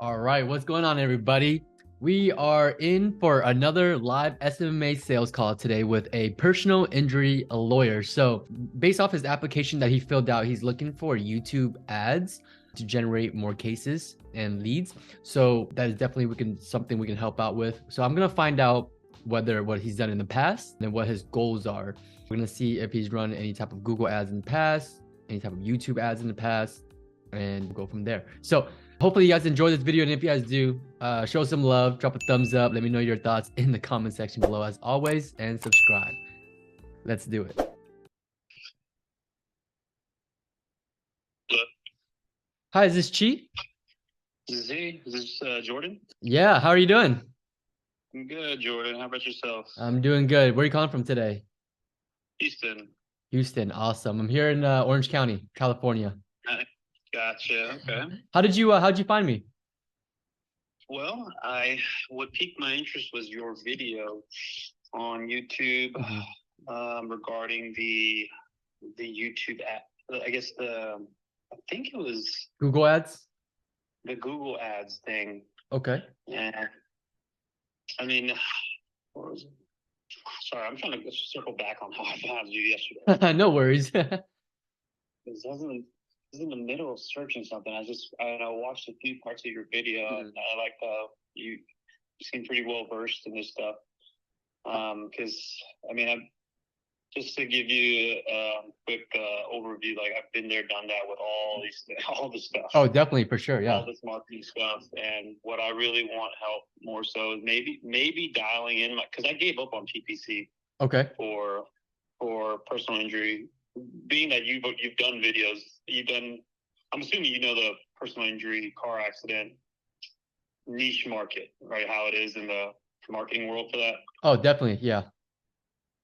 All right, what's going on, everybody? We are in for another live SMMA sales call today with a personal injury lawyer. So, based off his application that he filled out, he's looking for YouTube ads to generate more cases and leads. So that is definitely something we can help out with. So I'm gonna find out what he's done in the past and what his goals are. We're gonna see if he's run any type of Google ads in the past, any type of YouTube ads in the past, and go from there. So hopefully you guys enjoy this video, and if you guys do, show some love, drop a thumbs up, let me know your thoughts in the comment section below as always, and subscribe. Let's do it. Hi, is this Chi? Is this Jordan? Yeah, how are you doing? I'm good, Jordan. How about yourself? I'm doing good. Where are you calling from today? Houston. Houston, awesome. I'm here in Orange County, California. Gotcha. Okay. How'd you find me? Well, what piqued my interest was your video on YouTube regarding the YouTube app. I think it was Google ads? the Google ads thing. Okay. And I mean, what was it? Sorry, I'm trying to circle back on how I found you yesterday. No worries. I was in the middle of searching something. I watched a few parts of your video, and I like how you seem pretty well versed in this stuff. Because just to give you a quick overview, like I've been there, done that with all this stuff. Oh, definitely, for sure, yeah. All this marketing stuff, and what I really want help more so is maybe dialing in because I gave up on PPC. Okay. For personal injury. Being that you've done videos, I'm assuming you know the personal injury car accident niche market, right? How it is in the marketing world for that. Oh, definitely, yeah.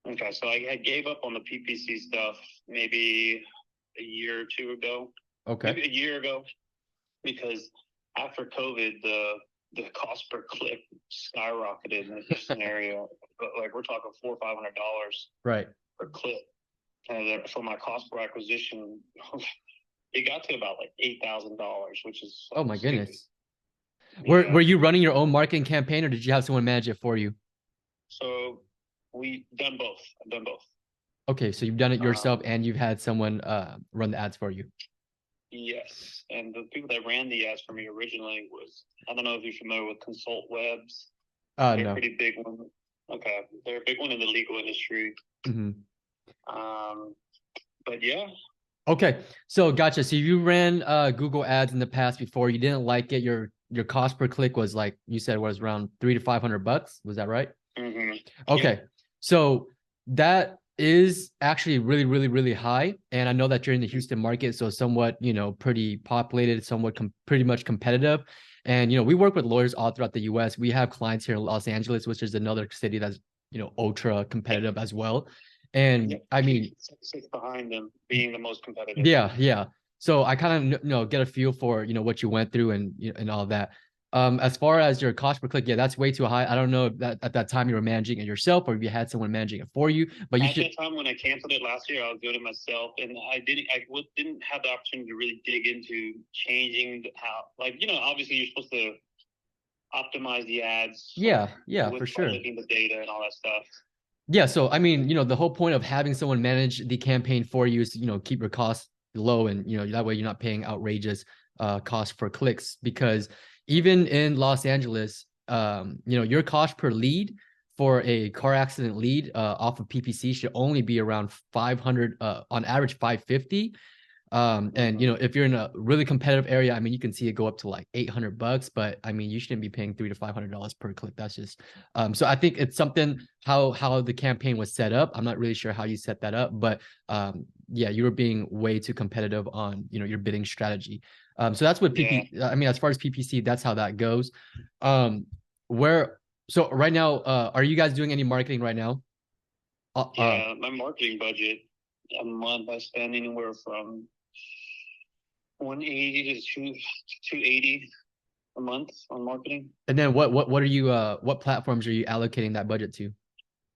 Okay, so I gave up on the PPC stuff maybe a year or two ago. Okay. Maybe a year ago, because after COVID, the cost per click skyrocketed in this scenario. But like we're talking $400 or $500 right per click. And for my cost per acquisition, it got to about like $8,000, which is oh my stupid. goodness. Yeah. Were you running your own marketing campaign, or did you have someone manage it for you? So I've done both. Okay, so you've done it yourself, and you've had someone run the ads for you. Yes, and the people that ran the ads for me originally was, I don't know if you're familiar with Consult Webs. They're no. a pretty big one. Okay, they're a big one in the legal industry. But yeah. Okay, so gotcha. So you ran Google ads in the past before. You didn't like it. Your cost per click was, like you said, was around $300 to $500. Was that right? Okay, yeah. So that is actually really, really, really high. And I know that you're in the Houston market, so somewhat, pretty populated, somewhat pretty much competitive. And, we work with lawyers all throughout the US. We have clients here in Los Angeles, which is another city that's, ultra competitive as well. And I mean, six behind them being the most competitive. Yeah. So I kind of, get a feel for, what you went through and all that. As far as your cost per click, yeah, that's way too high. I don't know if that at that time you were managing it yourself or if you had someone managing it for you, but at that time when I canceled it last year, I was doing it myself, and I didn't have the opportunity to really dig into changing how, obviously you're supposed to optimize the ads. Yeah, for sure. Looking the data and all that stuff. Yeah, so I mean, the whole point of having someone manage the campaign for you is to, keep your costs low, and that way you're not paying outrageous cost for clicks, because even in Los Angeles, your cost per lead for a car accident lead off of PPC should only be around 500, on average 550. And if you're in a really competitive area, I mean, you can see it go up to like $800, but I mean, you shouldn't be paying $300 to $500 per click. That's just so I think it's something how the campaign was set up. I'm not really sure how you set that up, but yeah, you were being way too competitive on your bidding strategy. So that's what I mean, as far as PPC, that's how that goes. So right now, are you guys doing any marketing right now? Yeah, my marketing budget a month, I spend anywhere from 180 to 280 a month on marketing. And then what are you what platforms are you allocating that budget to?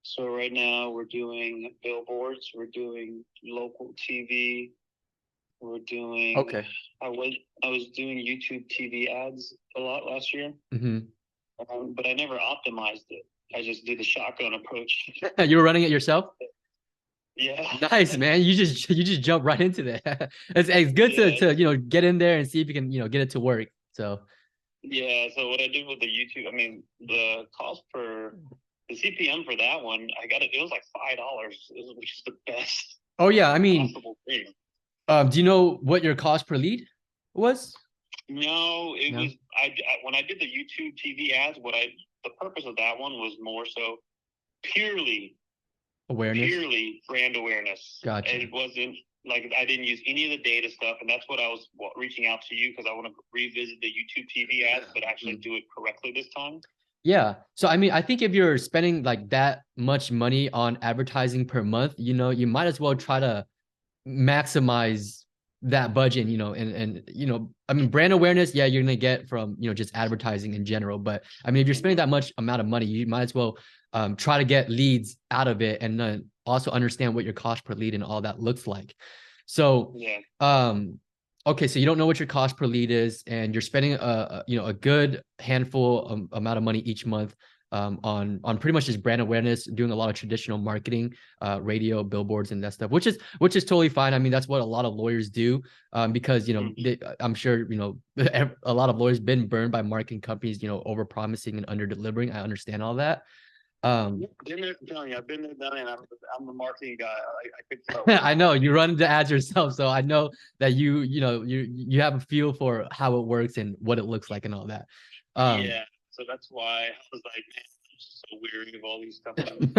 So right now we're doing billboards, we're doing local TV, we're doing. Okay. I was doing YouTube TV ads a lot last year, but I never optimized it. I just did the shotgun approach. You were running it yourself? Yeah. Nice, man. You just jump right into that. It's good Yeah. to get in there and see if you can get it to work. So Yeah. So what I did with the YouTube, I mean, the cost per the CPM for that one, I got it. It was like $5, which is the best oh yeah, I mean, possible thing. do you know what your cost per lead was? No, it No. was when I did the YouTube TV ads. The purpose of that one was more so purely brand awareness. Gotcha. And it wasn't like I didn't use any of the data stuff, and that's what I was reaching out to you because I want to revisit the YouTube TV ads, but actually do it correctly this time. Yeah. So I mean, I think if you're spending like that much money on advertising per month, you might as well try to maximize that budget, and I mean, brand awareness, yeah, you're gonna get from just advertising in general. But I mean, if you're spending that much amount of money, you might as well try to get leads out of it, and then also understand what your cost per lead and all that looks like. So okay, so you don't know what your cost per lead is, and you're spending a good handful amount of money each month on pretty much just brand awareness, doing a lot of traditional marketing, radio, billboards, and that stuff, which is totally fine. I mean, that's what a lot of lawyers do, because I'm sure a lot of lawyers been burned by marketing companies, over promising and under delivering. I understand all that. I've been there, I've been there, done it. I'm the marketing guy. I could tell. I know you run the ads yourself, so I know that you have a feel for how it works and what it looks like and all that. Yeah, so that's why I was like, man, I'm just so weary of all these companies.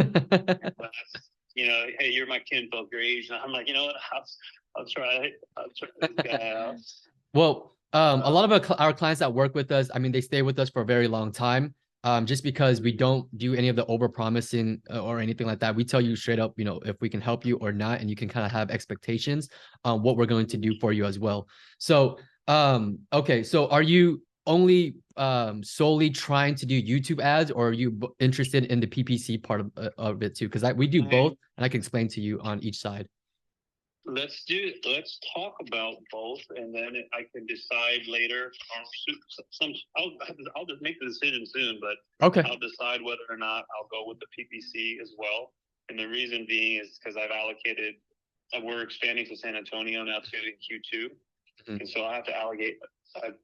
Hey, you're my kinfolk, your age, and I'm like, you know what? I'll try this guy out. Well, a lot of our clients that work with us, I mean, they stay with us for a very long time. Just because we don't do any of the over promising or anything like that. We tell you straight up, if we can help you or not, and you can kind of have expectations on what we're going to do for you as well. So, okay. So are you only solely trying to do YouTube ads, or are you interested in the PPC part of it too? Because we do both, and I can explain to you on each side. Let's talk about both, and then I can decide later. I'll just make the decision soon, but okay, I'll decide whether or not I'll go with the PPC as well. And the reason being is because I've allocated. We're expanding to San Antonio now too in Q2, and so I have to allocate. I'm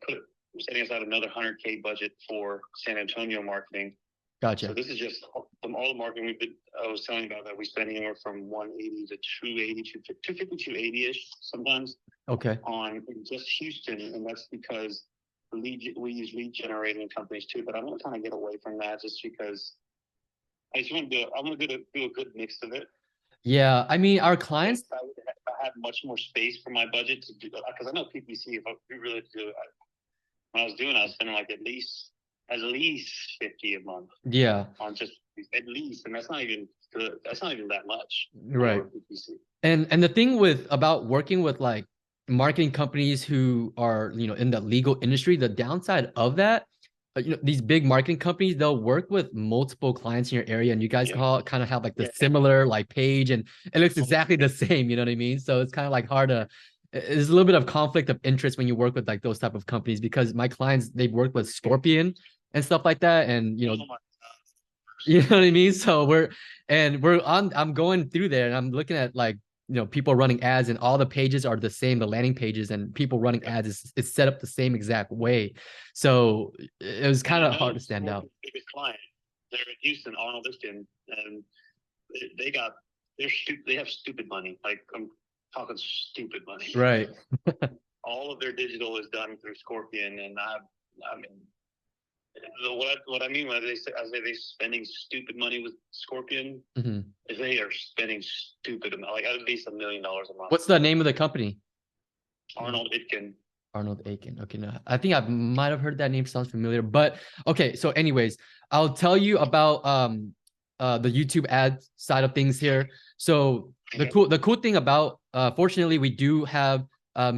setting aside another $100K budget for San Antonio marketing. Gotcha. So this is just from all the marketing I was telling you about that we spend anywhere from 180 to 280 to 250 to 80-ish sometimes. Okay. On just Houston, and that's because we use lead generating companies too. But I want to kind of get away from that just because I just want to do a good mix of it. Yeah, I mean, our clients. I have much more space for my budget to do because I know PPC. If I really do it, when I was doing, I was spending like at least 50 a month. Yeah. On just at least, and that's not even good. That's not even that much. Right. And the thing about working with like marketing companies who are in the legal industry, the downside of that, these big marketing companies, they'll work with multiple clients in your area, and you guys kind of have like the similar like page, and it looks exactly the same. You know what I mean? So it's kind of like hard to. There's a little bit of conflict of interest when you work with like those type of companies, because my clients, they've worked with Scorpion and stuff like that, and you know what I mean. So I'm going through there, and I'm looking at like people running ads, and all the pages are the same, the landing pages, and people running ads is set up the same exact way. So it was kind of hard to stand out. Biggest client, they're in Houston, Arnold Liston, and they have stupid money. Like I'm talking stupid money. Right. All of their digital is done through Scorpion, and I mean, what I mean when I say they're spending stupid money with Scorpion, is they are spending stupid amount, like at least $1 million a month. What's the name of the company? Arnold Itkin. Arnold Aiken. Okay, no, I think I might have heard that name. Sounds familiar. But okay, so anyways, I'll tell you about the YouTube ad side of things here. So the cool thing about fortunately we do have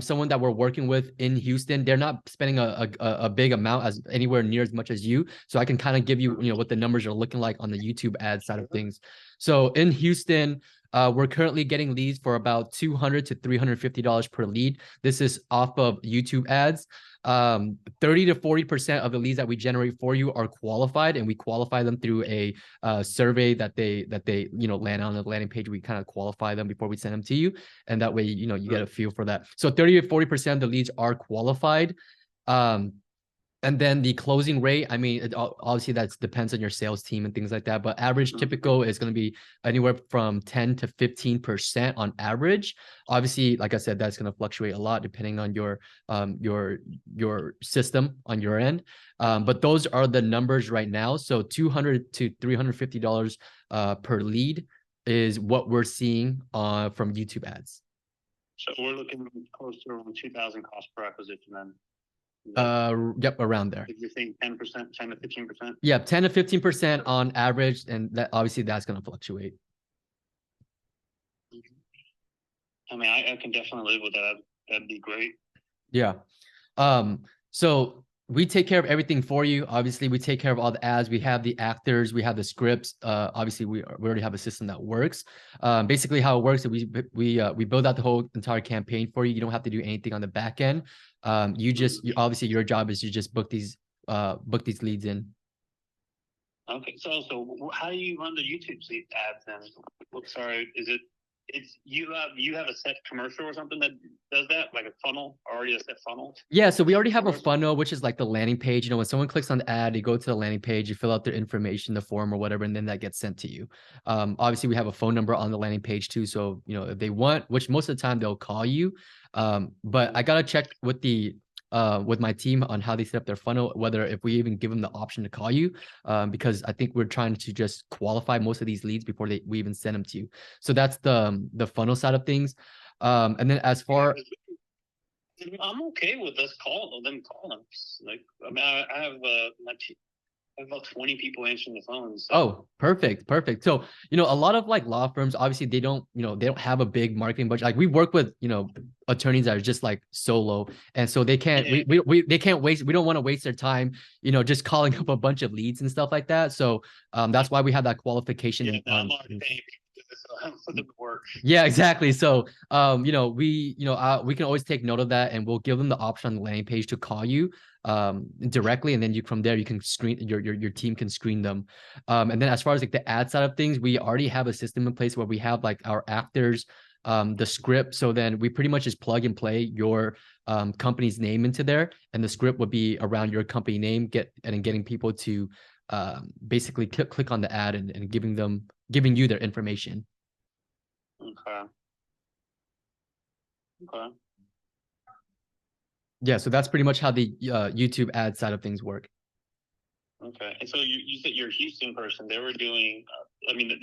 someone that we're working with in Houston. They're not spending a big amount as anywhere near as much as you. So I can kind of give you what the numbers are looking like on the YouTube ad side of things. So in Houston, we're currently getting leads for about $200 to $350 per lead. This is off of YouTube ads. 30 to 40% of the leads that we generate for you are qualified, and we qualify them through a survey that they land on the landing page. We kind of qualify them before we send them to you, and that way you get a feel for that. So 30 to 40% of the leads are qualified. And then the closing rate, I mean, obviously that depends on your sales team and things like that, but average typical is going to be anywhere from 10 to 15% on average. Obviously, like I said, that's going to fluctuate a lot depending on your system on your end. But those are the numbers right now. So $200 to $350 per lead is what we're seeing from YouTube ads. So we're looking close to around 2,000 cost per acquisition then. Yep, around there. You're saying 10%, 10 to 15%? Yeah, 10 to 15% on average, and that obviously that's going to fluctuate. I mean, I can definitely live with that. That'd be great. Yeah. So we take care of everything for you. Obviously, we take care of all the ads. We have the actors, we have the scripts. Obviously, we already have a system that works. Basically, how it works is we build out the whole entire campaign for you. You don't have to do anything on the back end. Obviously your job is to just book these leads in. Okay, so how do you run the YouTube ads then? Sorry, you have a set commercial or something that does that, like a funnel, already a set funnel? Yeah, so we already have a funnel, which is like the landing page. When someone clicks on the ad, you go to the landing page, you fill out their information, the form or whatever, and then that gets sent to you. Obviously, we have a phone number on the landing page too. So, if they want, which most of the time they'll call you. But I gotta check with my team on how they set up their funnel, whether if we even give them the option to call you, because I think we're trying to just qualify most of these leads before we even send them to you. So that's the funnel side of things. And then as far I'm okay with them calling. Like, I mean, I have about 20 people answering the phone. So. Oh, perfect. So, a lot of like law firms, obviously they don't have a big marketing budget. Like we work with, attorneys that are just like solo. And so they can't, they can't waste, we don't want to waste their time, just calling up a bunch of leads and stuff like that. So that's why we have that qualification. Yeah, I'm already paying people for the work. Yeah, exactly. So, we can always take note of that, and we'll give them the option on the landing page to call you directly, and then from there you can screen your team can screen them. And then as far as like the ad side of things, we already have a system in place where we have like our actors, the script. So then we pretty much just plug and play your company's name into there, and the script would be around your company name, getting people to basically click on the ad and giving you their information. Okay. Yeah, so that's pretty much how the YouTube ad side of things work. Okay, and so you said you're a Houston person. They were doing,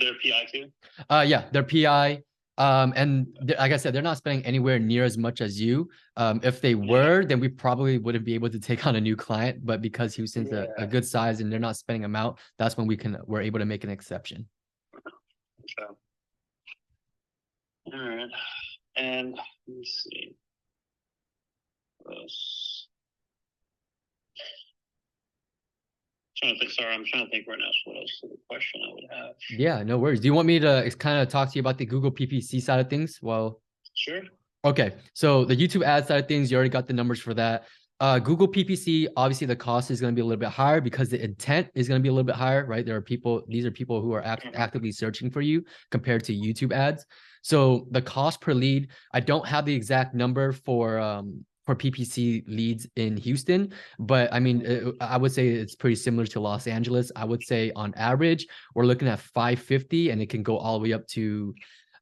they're PI too? Yeah, they're PI. And like I said, they're not spending anywhere near as much as you. If they were, then we probably wouldn't be able to take on a new client. But because Houston's a good size and they're not spending them out, that's when we're able to make an exception. Okay. All right, and let's see. I'm trying to think right now. What else is the question I would have? Yeah, no worries. Do you want me to kind of talk to you about the Google PPC side of things? Well, sure. Okay, so the YouTube ad side of things, you already got the numbers for that. Google PPC, obviously the cost is going to be a little bit higher because the intent is going to be a little bit higher, right? These are people who are actively searching for you compared to YouTube ads. So the cost per lead, I don't have the exact number for PPC leads in Houston, but I mean, I would say it's pretty similar to Los Angeles. I would say on average, we're looking at 550, and it can go all the way up to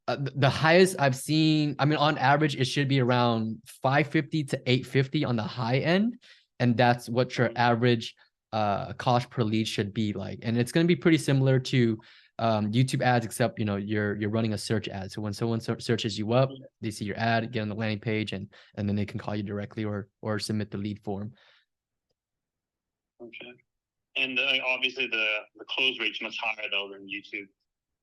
the highest I've seen. I mean, on average, it should be around 550 to 850 on the high end, and that's what your average cost per lead should be like. And it's going to be pretty similar to YouTube ads, except you're running a search ad. So when someone searches you up, they see your ad, get on the landing page, and then they can call you directly or submit the lead form. Okay. And obviously the close rate's much higher though than YouTube.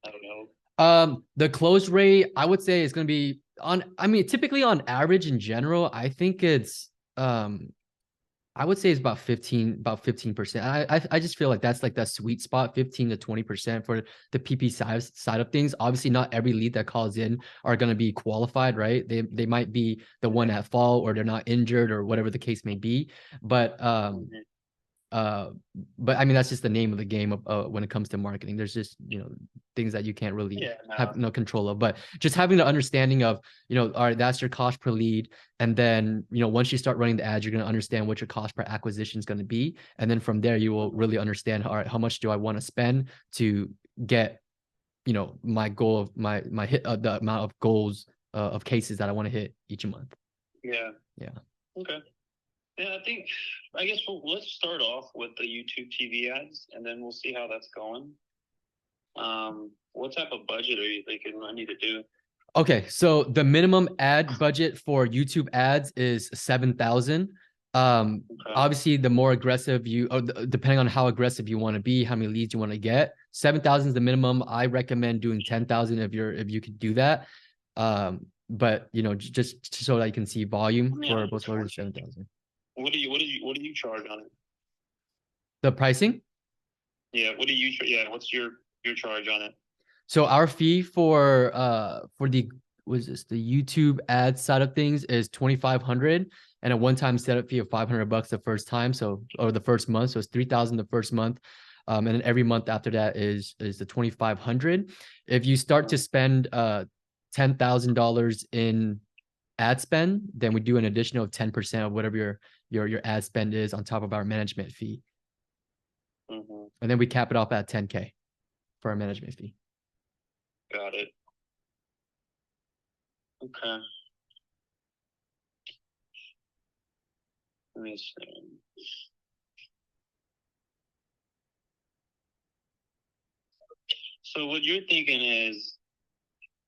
I don't know. The close rate, I would say, is going to be typically on average in general, I think it's I I would say it's about 15%. I just feel like that's like that sweet spot, 15 to 20% for the PP side of things. Obviously, not every lead that calls in are going to be qualified, right? They might be the one at fault, or they're not injured, or whatever the case may be. But uh but I mean, that's just the name of the game of, when it comes to marketing. There's just, things that you can't really have no control of, but just having the understanding of, all right, that's your cost per lead. And then, once you start running the ads, you're going to understand what your cost per acquisition is going to be, and then from there you will really understand, all right, how much do I want to spend to get, my goal of my hit, the amount of goals, of cases that I want to hit each month. Yeah. Okay. Yeah, I guess let's start off with the YouTube TV ads, and then we'll see how that's going. What type of budget are you thinking I need to do? Okay, so the minimum ad budget for YouTube ads is 7,000. Okay. Obviously, the more aggressive depending on how aggressive you want to be, how many leads you want to get, 7,000 is the minimum. I recommend doing 10,000 if you could do that. But just so that you can see volume for both orders, 7,000. What do you charge on it? The pricing? Yeah, what's your charge on it? So our fee for the YouTube ad side of things is 2,500, and a one-time setup fee of $500 the first time, or the first month. So it's 3,000 the first month. And then every month after that is the 2,500. If you start to spend $10,000 in ad spend, then we do an additional 10% of whatever your ad spend is on top of our management fee. And then we cap it off at 10K for our management fee. Got it. Okay. Let me see. So what you're thinking is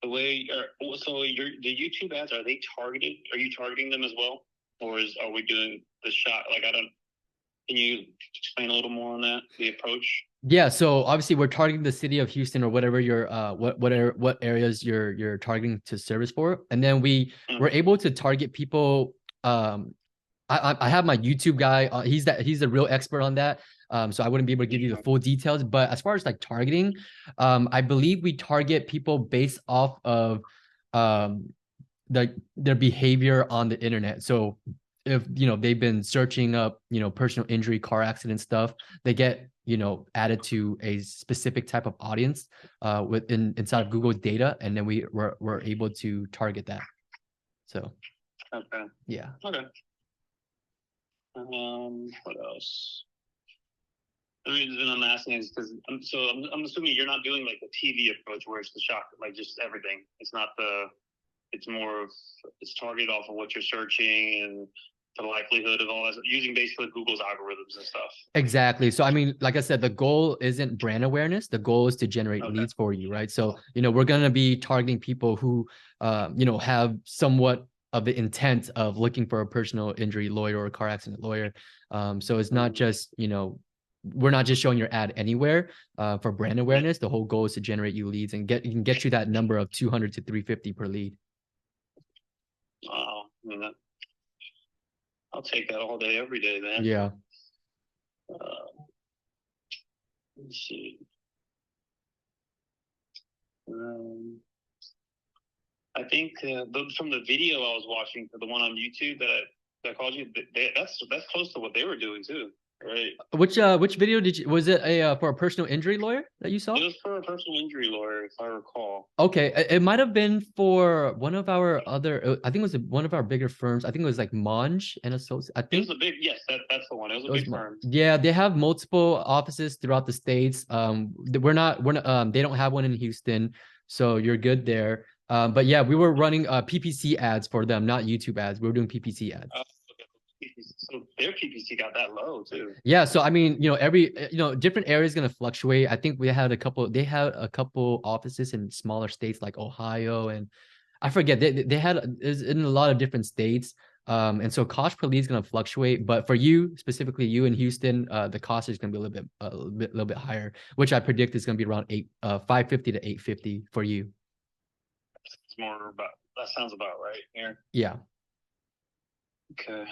the YouTube ads, are they targeted? Are you targeting them as well? Or are we doing the shot? Can you explain a little more on that, the approach? Yeah, so obviously we're targeting the city of Houston, or whatever your what areas you're targeting to service for, and then we're able to target people. I have my YouTube guy. He's the real expert on that. So I wouldn't be able to give you the full details. But as far as like targeting, I believe we target people based off of their behavior on the internet. So if they've been searching up personal injury, car accident stuff, they get added to a specific type of audience inside of Google's data, and then we're able to target that. So okay, yeah. Okay. What else? The reason I'm asking is because I'm assuming you're not doing like the TV approach where it's the shot, like just everything. It's not it's more of, it's targeted off of what you're searching and the likelihood of all that, using basically Google's algorithms and stuff. Exactly. So I mean, like I said, the goal isn't brand awareness. The goal is to generate leads for you, right? So we're gonna be targeting people who have somewhat of the intent of looking for a personal injury lawyer or a car accident lawyer. So it's not just we're not just showing your ad anywhere for brand awareness. The whole goal is to generate you leads and get you that number of 200 to 350 per lead. Wow, I mean, I'll take that all day, every day, then. Yeah. Let's see. I think from the video I was watching, the one on YouTube that I called you, that's close to what they were doing too, right? Which video was it for a personal injury lawyer that you saw? It was for a personal injury lawyer, if I recall. Okay, it might have been for one of our other. I think it was one of our bigger firms. I think it was like Monge and Associates. I think it was a big. Yes, that's the one. It was a big firm. Yeah, they have multiple offices throughout the states. We're not. They don't have one in Houston, so you're good there. But yeah, we were running PPC ads for them, not YouTube ads. We were doing PPC ads. So their PPC got that low too. Yeah, so I mean, every different area is gonna fluctuate. I think they had a couple offices in smaller states like Ohio, and I forget, they had in a lot of different states. And so cost per lead is gonna fluctuate, but for you specifically, you in Houston, the cost is gonna be a little bit higher, which I predict is gonna be around 550 to 850 for you. It's more about, that sounds about right here. Yeah. Okay.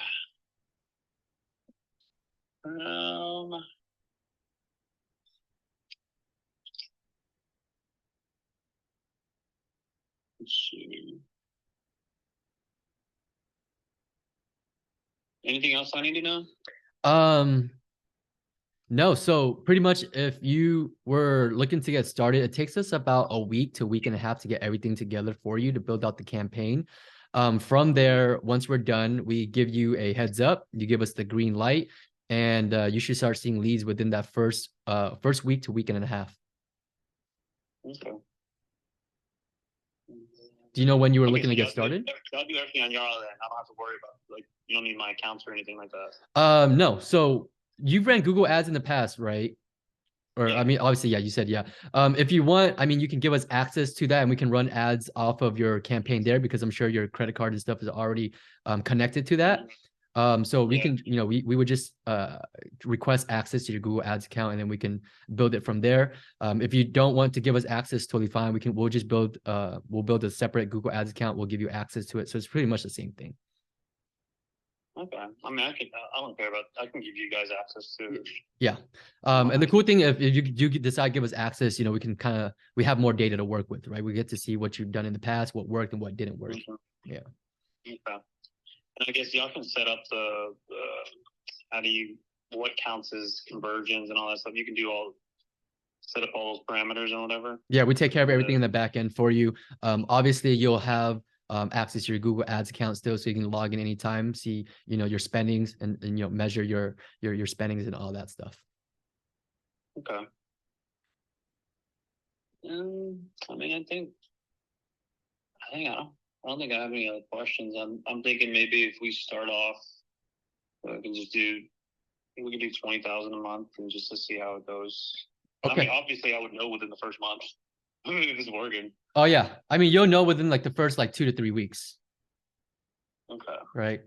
Let's see. Anything else I need to know? No, so pretty much if you were looking to get started, it takes us about a week to a week and a half to get everything together for you to build out the campaign. From there, once we're done, we give you a heads up, you give us the green light, and you should start seeing leads within that first week to week and a half. Okay. Do you know when you were looking to get started? I'll do everything on your end. I don't have to worry about, like, you don't need my accounts or anything like that. No. So you've ran Google ads in the past, right? Or Yeah. I mean, obviously, yeah, you said yeah. If you want, I mean, you can give us access to that and we can run ads off of your campaign there because I'm sure your credit card and stuff is already connected to that. So we can, you know, we would just request access to your Google Ads account and then we can build it from there. If you don't want to give us access, totally fine. We'll just build a separate Google Ads account. We'll give you access to it. So it's pretty much the same thing. Okay. I mean, I don't care about, I can give you guys access to. Yeah. And the cool thing, if you do decide to give us access, you know, we have more data to work with, right? We get to see what you've done in the past, what worked and what didn't work. Yeah. Okay. And I guess y'all can set up what counts as conversions and all that stuff. You can set up all those parameters and whatever. Yeah, we take care of everything in the back end for you. Obviously, you'll have access to your Google Ads account still, so you can log in anytime, see, you know, your spendings and you know, measure your spendings and all that stuff. Okay. I mean, I don't think I have any other questions. I'm thinking maybe if we start off, we can do 20,000 a month and just to see how it goes. Okay. I mean, obviously, I would know within the first month if it's working. Oh yeah, I mean, you'll know within like the first like 2 to 3 weeks. Okay. Right.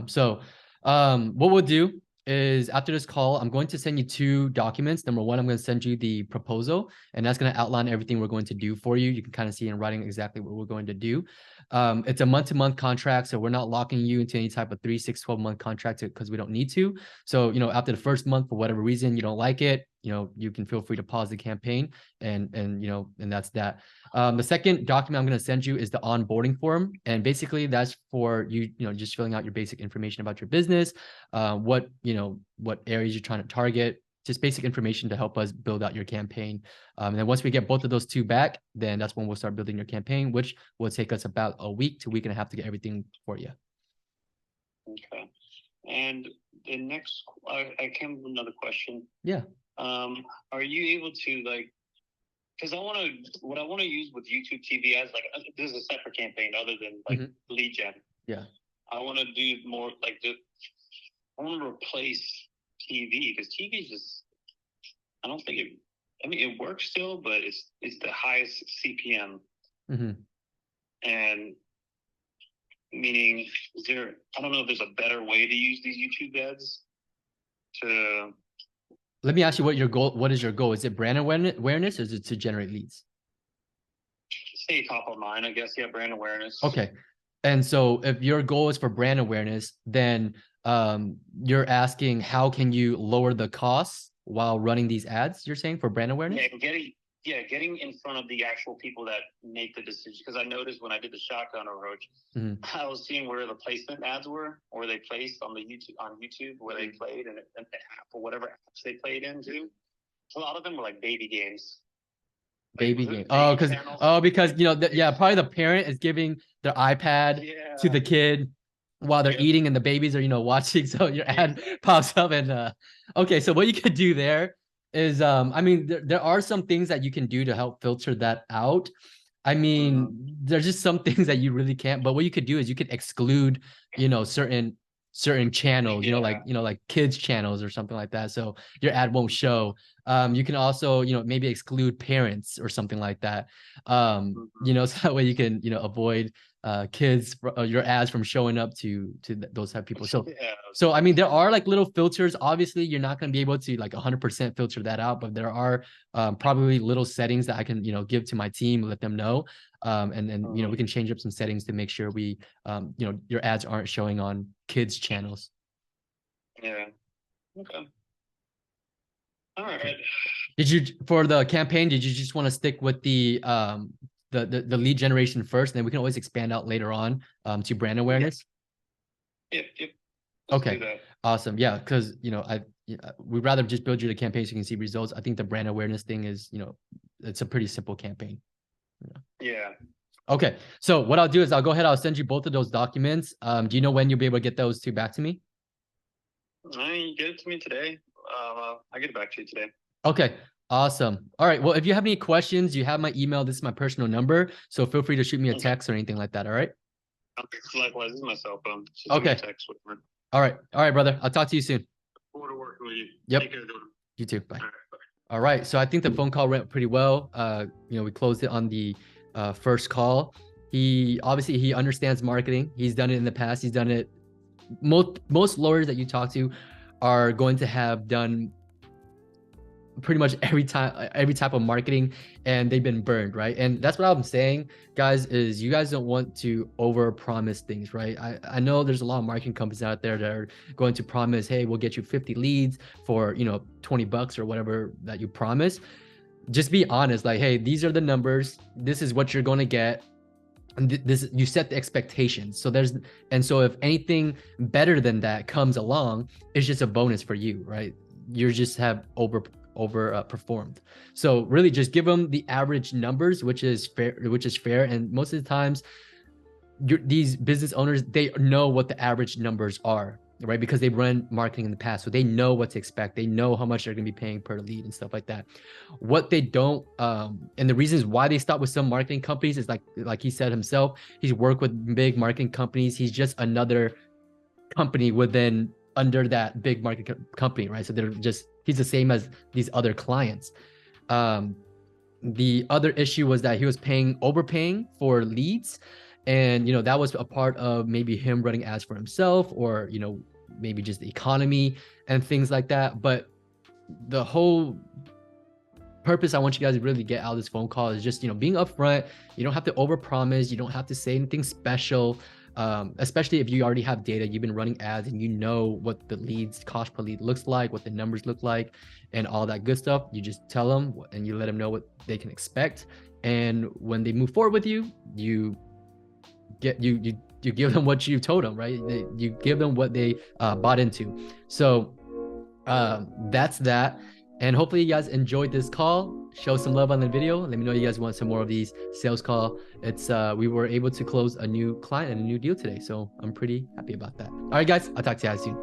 So what we'll do is after this call, I'm going to send you 2 documents. Number one, I'm going to send you the proposal, and that's going to outline everything we're going to do for you. You can kind of see in writing exactly what we're going to do. It's a month-to-month contract, so we're not locking you into any type of 3, 6, 12-month contract because we don't need to. So, you know, after the first month, for whatever reason, you don't like it, you know, you can feel free to pause the campaign and you know, and that's that. The second document I'm going to send you is the onboarding form. And basically that's for you, you know, just filling out your basic information about your business, what areas you're trying to target, just basic information to help us build out your campaign. And then once we get both of those 2 back, then that's when we'll start building your campaign, which will take us about a week to week and a half to get everything for you. Okay. And the next, I came with another question. Yeah. Are you able to, like, because what I want to use with YouTube TV as, like, this is a separate campaign other than like lead gen. Yeah. I want to do more like I want to replace TV because TV is just, I don't think it works still, but it's the highest CPM. And meaning, I don't know if there's a better way to use these YouTube ads to. Let me ask you what is your goal? Is it brand awareness or is it to generate leads? Stay top of mind, I guess. Yeah, brand awareness. Okay. And so if your goal is for brand awareness, then you're asking how can you lower the costs while running these ads, you're saying, for brand awareness? Yeah, getting in front of the actual people that make the decision. Because I noticed when I did the shotgun approach, I was seeing where the placement ads were, or they placed on YouTube, where they played, and the app or whatever apps they played into. A lot of them were like baby games. Baby game. Oh, because you know, probably the parent is giving their iPad to the kid while they're eating, and the babies are, you know, watching. So your ad pops up, and okay. So what you could do there is, I mean, there are some things that you can do to help filter that out. I mean, there's just some things that you really can't. But what you could do is you could exclude, you know, certain channels, you know, like kids channels or something like that. So your ad won't show. You can also, you know, maybe exclude parents or something like that. You know, so that way you can, you know, avoid kids, your ads from showing up to those type of people. So I mean, there are like little filters. Obviously, you're not going to be able to like 100% filter that out, but there are probably little settings that I can, you know, give to my team, let them know. And then, you know, we can change up some settings to make sure you know, your ads aren't showing on kids channels. Yeah. Okay. All right. Did you, for the campaign, did you just want to stick with the lead generation first, and then we can always expand out later on to brand awareness? Yep. Let's do Okay, that. awesome. Yeah, because we'd rather just build you the campaign so you can see results. I think the brand awareness thing is, it's a pretty simple campaign. Yeah. Okay, so what I'll do is I'll go ahead, I'll send you both of those documents. Do you know when you'll be able to get those two back to me? You get it to me today. I'll get it back to you today. Okay, awesome. All right, well, if you have any questions, you have my email. This is my personal number, so feel free to shoot me a text or anything like that. All right. Likewise, this is my cell phone. So Okay. text, whatever. All right, brother. I'll talk to you soon. Forward to working with you. Yep. Take care, Jordan. You too. Bye. All right, bye. All right. So I think the phone call went pretty well. We closed it on the first call. He understands marketing. He's done it in the past. He's done it. Most lawyers that you talk to are going to have done pretty much every type of marketing, and they've been burned, right? And that's what I'm saying, guys, is you guys don't want to over promise things, right? I know there's a lot of marketing companies out there that are going to promise, hey, we'll get you 50 leads for $20 or whatever that you promise. Just be honest, like, hey, these are the numbers, this is what you're going to get, and this, you set the expectations. So if anything better than that comes along, it's just a bonus for you, right? You just have overperformed. So really just give them the average numbers, which is fair. And most of the times these business owners, they know what the average numbers are, right? Because they've run marketing in the past, so they know what to expect. They know how much they're going to be paying per lead and stuff like that. What they don't, and the reasons why they stop with some marketing companies is like he said himself, he's worked with big marketing companies. He's just another company under that big market company, right? So he's the same as these other clients. The other issue was that he was overpaying for leads, and that was a part of maybe him running ads for himself, or maybe just the economy and things like that. But the whole purpose I want you guys to really get out of this phone call is just being upfront. You don't have to overpromise. You don't have to say anything special. Especially if you already have data, you've been running ads and you know what the leads cost per lead looks like, what the numbers look like, and all that good stuff. You just tell them and you let them know what they can expect. And when they move forward with you, you give them what you told them, right? You give them what they bought into. So that's that. And hopefully you guys enjoyed this call. Show some love on the video. Let me know you guys want some more of these sales call. We were able to close a new client and a new deal today, so I'm pretty happy about that. All right, guys, I'll talk to you guys soon.